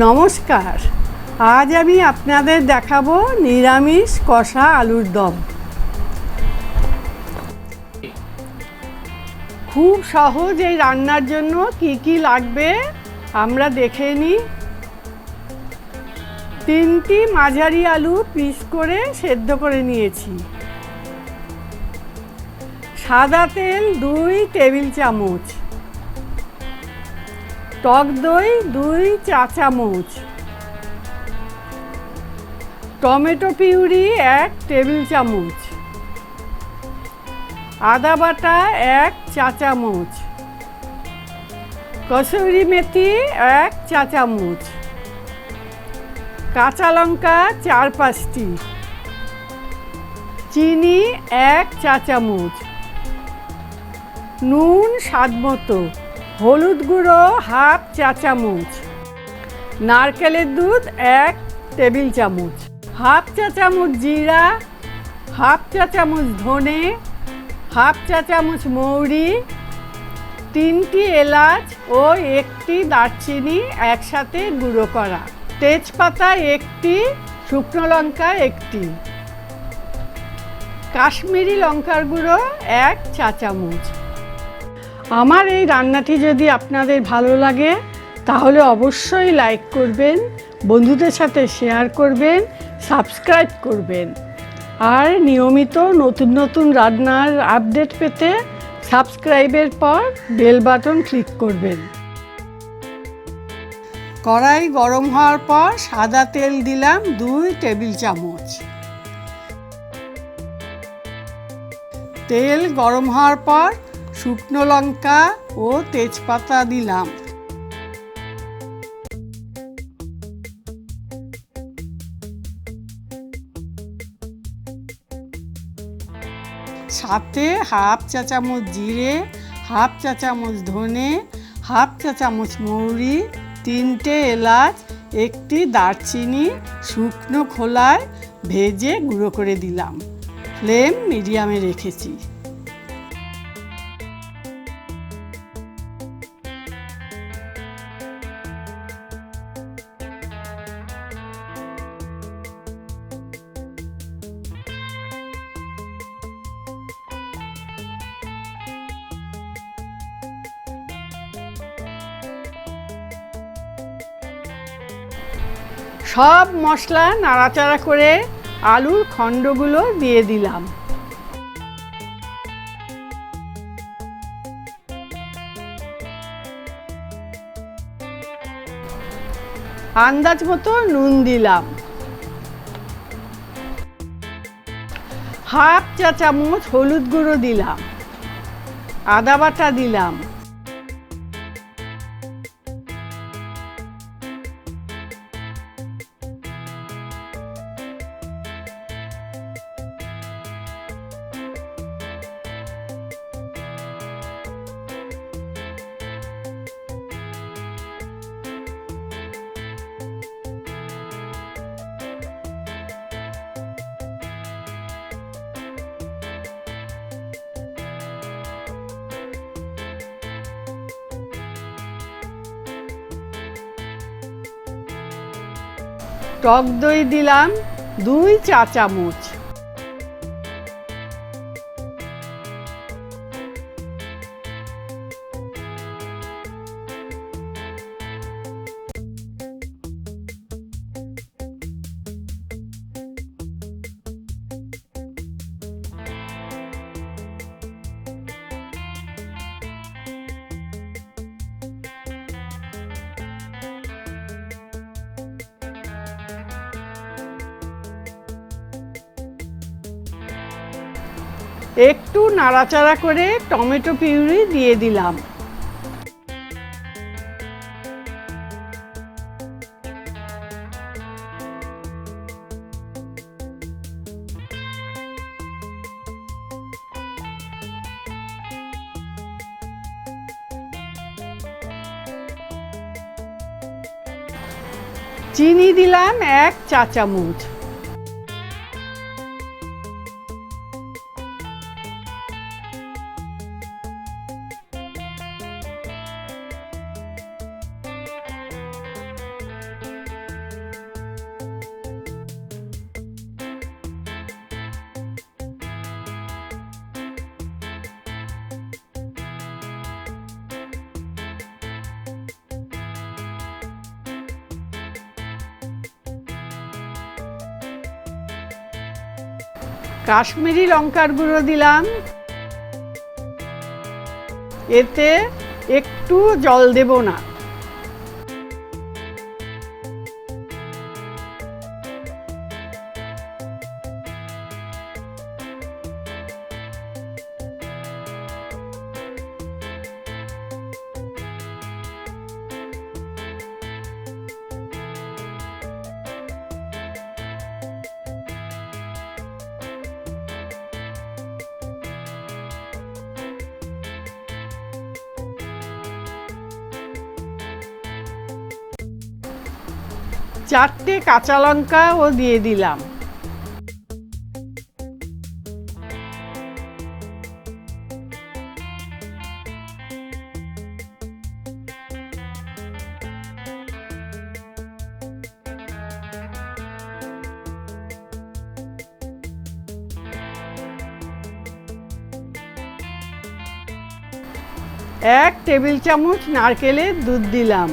নমস্কার। আজ আমি আপনাদের দেখাবো নিরামিষ কষা আলুর দম। খুব সহজ এই রান্নার জন্য কি লাগবে আমরা দেখে নিই। 3টি মাঝারি আলু পিস করে সেদ্ধ করে নিয়েছি। সাদা তেল 2 টেবিল চামচ, টক দই 2 চা চামচ, টমেটো পিউরি 1 টেবিল চামচ, আদা বাটা 1 চা চামচ, কসুরি মেথি 1 চা চামচ, কাঁচা লঙ্কা 4-5টি, চিনি 1 চা চামচ, নুন স্বাদ মতো, হলুদ গুঁড়ো 1/2 চা চামচ, নারকেলের দুধ 1 টেবিল চামচ, 1/2 চা চামচ জিরা, 1/2 চা চামচ ধনে, 1/2 চা চামচ মৌরি, 3টি এলাচ ও 1টি দারচিনি একসাথে গুঁড়ো করা, তেজপাতা 1টি, শুকনো লঙ্কা 1টি, কাশ্মীরি লঙ্কার গুঁড়ো 1 চা চামচ। আমার এই রান্নাটি যদি আপনাদের ভালো লাগে তাহলে অবশ্যই লাইক করবেন, বন্ধুদের সাথে শেয়ার করবেন, সাবস্ক্রাইব করবেন আর নিয়মিত নতুন রান্নার আপডেট পেতে সাবস্ক্রাইবের পর বেল বাটন ক্লিক করবেন। কড়াই গরম হওয়ার পর সাদা তেল দিলাম 2 টেবিল চামচ। তেল গরম হওয়ার পর শুকনো লঙ্কা ও তেজপাতা দিলাম। সাথে 1/2 চা চামচ জিরে, 1/2 চা চামচ ধনে, 1/2 চা চামচ মৌরি, 3টে এলাচ, 1টি দারচিনি শুকনো খোলায় ভেজে গুঁড়ো করে দিলাম। ফ্লেম মিডিয়ামে রেখেছি। সব মশলা নাড়াচাড়া করে আলুর খণ্ডগুলো দিয়ে দিলাম। আন্দাজ মতো নুন দিলাম। 1/2 চা চামচ হলুদ গুঁড়ো দিলাম। আদা বাটা দিলাম। টক দই দিলাম 2 চা চামচ। একটু নাড়াচাড়া করে টমেটো পিউরি দিয়ে দিলাম। চিনি দিলাম 1 চা চামচ। কাশ্মীরি লঙ্কার গুঁড়ো দিলাম। এতে একটু জল দেব না। চারটে কাঁচা লঙ্কাও দিয়ে দিলাম। এক টেবিল চামচ নারকেলের দুধ দিলাম।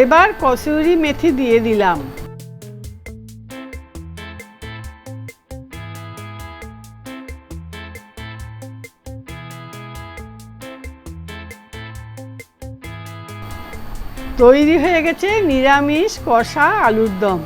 এবার কসুরি মেথি দিয়ে দিলাম। তৈরি হয়ে গেছে নিরামিষ কষা আলুর দম।